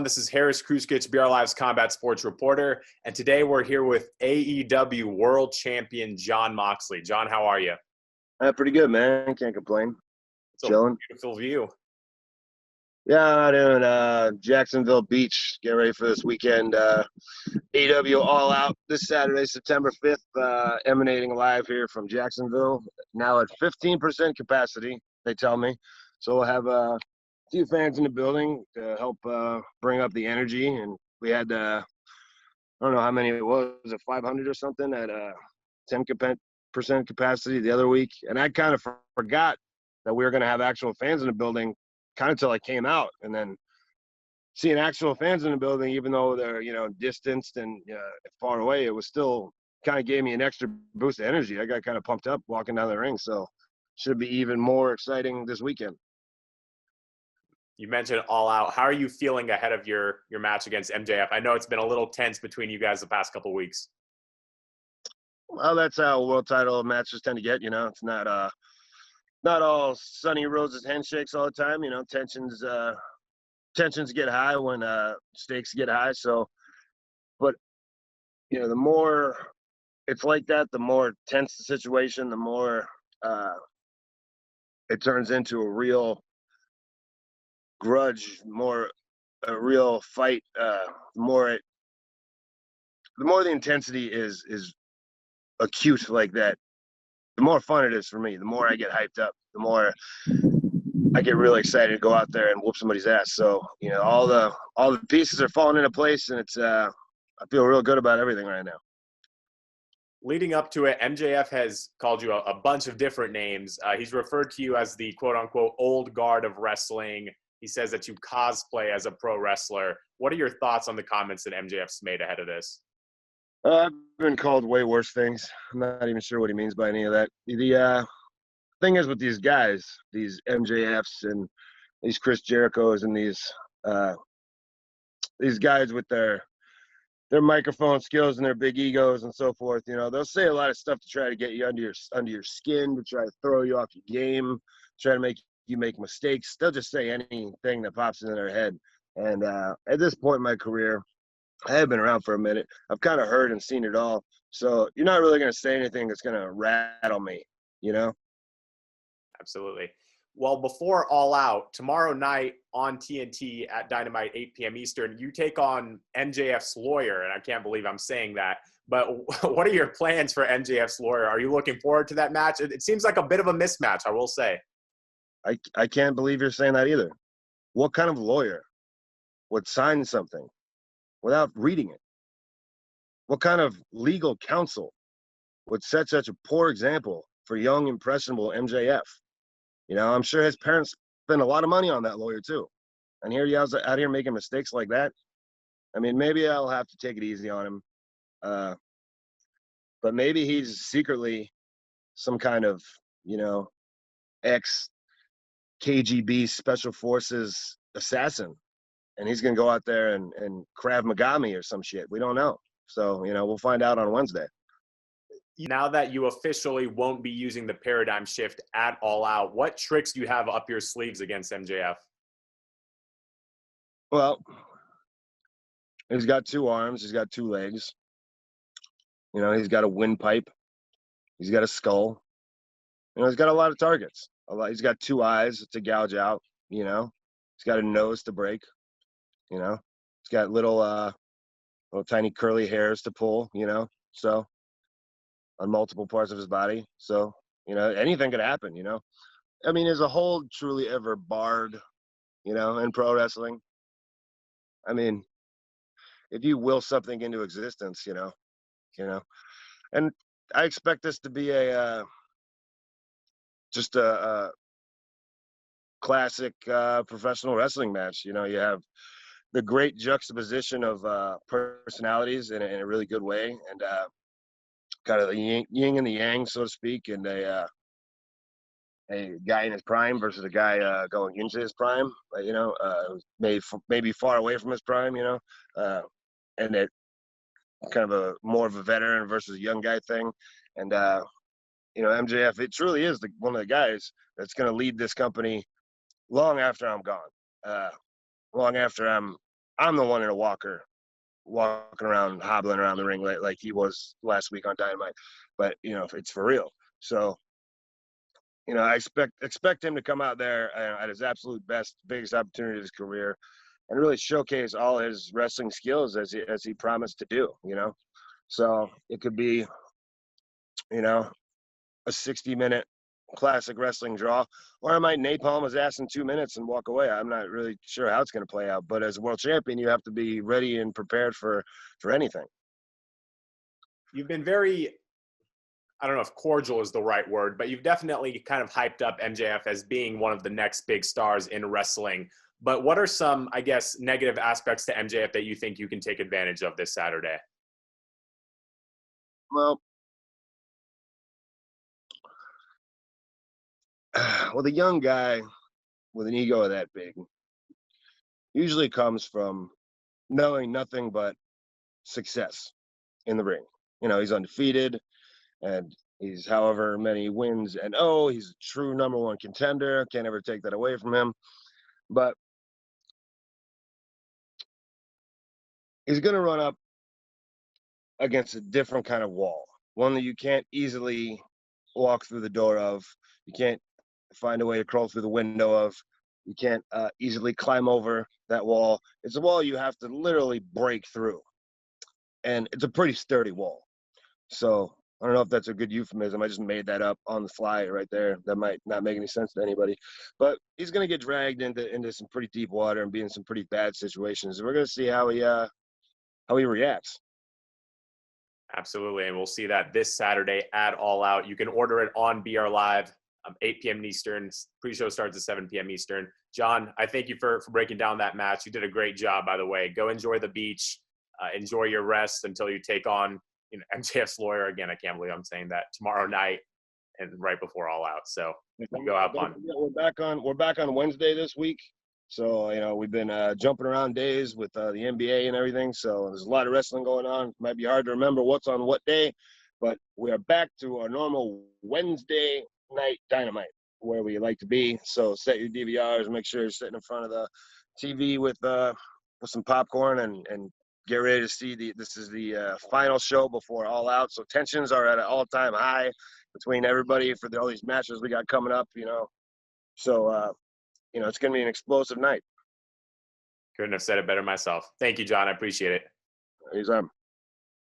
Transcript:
This is Harris Kruskich, BR Live's combat sports reporter, and today we're here with AEW World Champion Jon Moxley. Jon, how are you? Pretty good, man. Can't complain. It's a Chilling. beautiful view. Yeah, I'm out in Jacksonville Beach. Getting ready for this weekend. AEW All Out this Saturday, September 5th, emanating live here from Jacksonville. Now at 15% capacity, they tell me. So we'll have a few fans in the building to help bring up the energy. And we had, I don't know how many it was it 500 or something at 10% capacity the other week. And I kind of forgot that we were going to have actual fans in the building kind of till I came out. And then seeing actual fans in the building, even though they're, distanced and far away, it was still kind of gave me an extra boost of energy. I got kind of pumped up walking down the ring. So should be even more exciting this weekend. You mentioned All Out. How are you feeling ahead of your match against MJF? I know it's been a little tense between you guys the past couple of weeks. Well, that's how world title matches tend to get. It's not all sunny roses handshakes all the time. Tensions get high when stakes get high. So, but the more it's like that, the more tense the situation, the more it turns into a real grudge, a real fight. The more the intensity is acute like that, the more fun it is for me. The more I get hyped up, the more I get really excited to go out there and whoop somebody's ass. So, all the pieces are falling into place, and it's I feel real good about everything right now. Leading up to it, MJF has called you a bunch of different names. He's referred to you as the quote-unquote old guard of wrestling. He says that you cosplay as a pro wrestler. What are your thoughts on the comments that MJF's made ahead of this? I've been called way worse things. I'm not even sure what he means by any of that. The thing is with these guys, these MJFs and these Chris Jerichos and these guys with their microphone skills and their big egos and so forth, they'll say a lot of stuff to try to get you under your skin, to try to throw you off your game, try to make you make mistakes. They'll just say anything that pops into their head. And at this point in my career, I have been around for a minute. I've kind of heard and seen it all. So you're not really going to say anything that's going to rattle me, Absolutely. Well, before All Out, tomorrow night on TNT at Dynamite, 8 p.m. Eastern, you take on MJF's lawyer, and I can't believe I'm saying that. But what are your plans for MJF's lawyer? Are you looking forward to that match? It seems like a bit of a mismatch, I will say. I can't believe you're saying that either. What kind of lawyer would sign something without reading it? What kind of legal counsel would set such a poor example for young, impressionable MJF? I'm sure his parents spent a lot of money on that lawyer too. And here he is out here making mistakes like that. I mean, maybe I'll have to take it easy on him. But maybe he's secretly some kind of, ex-KGB Special Forces assassin. And he's going to go out there and Krav Maga me or some shit. We don't know. So, we'll find out on Wednesday. Now that you officially won't be using the paradigm shift at All Out, what tricks do you have up your sleeves against MJF? Well, he's got 2 arms. He's got 2 legs. He's got a windpipe. He's got a skull. He's got a lot of targets. He's got 2 eyes to gouge out. He's got a nose to break. He's got little tiny curly hairs to pull. So on multiple parts of his body. So, anything could happen, I mean, is a hold truly ever barred, in pro wrestling? I mean, if you will something into existence, and I expect this to be just a classic professional wrestling match. You have the great juxtaposition of personalities in a really good way, and kind of the yin and the yang, so to speak, and a guy in his prime versus a guy going into his prime, maybe far away from his prime, and it kind of more of a veteran versus a young guy thing. And, MJF, it truly is one of the guys that's going to lead this company long after I'm gone, long after I'm I'm the one in a walker, walking around, hobbling around the ring like he was last week on Dynamite. But it's for real. So I expect him to come out there at his absolute best, biggest opportunity of his career, and really showcase all his wrestling skills as he promised to do. So it could be a 60-minute classic wrestling draw, or I might napalm his ass in 2 minutes and walk away. I'm not really sure how it's going to play out, but as a world champion, you have to be ready and prepared for anything. You've been very, I don't know if cordial is the right word, but you've definitely kind of hyped up MJF as being one of the next big stars in wrestling. But what are some, I guess, negative aspects to MJF that you think you can take advantage of this Saturday? Well, the young guy with an ego that big usually comes from knowing nothing but success in the ring. He's undefeated, and he's however many wins, and he's a true number one contender. Can't ever take that away from him. But he's going to run up against a different kind of wall, one that you can't easily walk through the door of. You can't find a way to crawl through the window of. You can't easily climb over that wall. It's a wall you have to literally break through. And it's a pretty sturdy wall. So I don't know if that's a good euphemism. I just made that up on the fly right there. That might not make any sense to anybody. But he's going to get dragged into some pretty deep water and be in some pretty bad situations. We're going to see how he reacts. Absolutely. And we'll see that this Saturday at All Out. You can order it on BR Live, 8 p.m. Eastern. Pre-show starts at 7 p.m. Eastern. John, I thank you for breaking down that match. You did a great job, by the way. Go enjoy the beach. Enjoy your rest until you take on MJF's lawyer. Again, I can't believe I'm saying that, tomorrow night and right before All Out. So go have fun. We're back on Wednesday this week. So, we've been jumping around days with the NBA and everything. So there's a lot of wrestling going on. It might be hard to remember what's on what day, but we are back to our normal Wednesday night Dynamite where we like to be. So set your DVRs, make sure you're sitting in front of the TV with some popcorn and get ready to see this is the final show before All Out. So tensions are at an all-time high between everybody for all these matches we got coming up, So, it's going to be an explosive night. Couldn't have said it better myself. Thank you, John. I appreciate it. Anytime.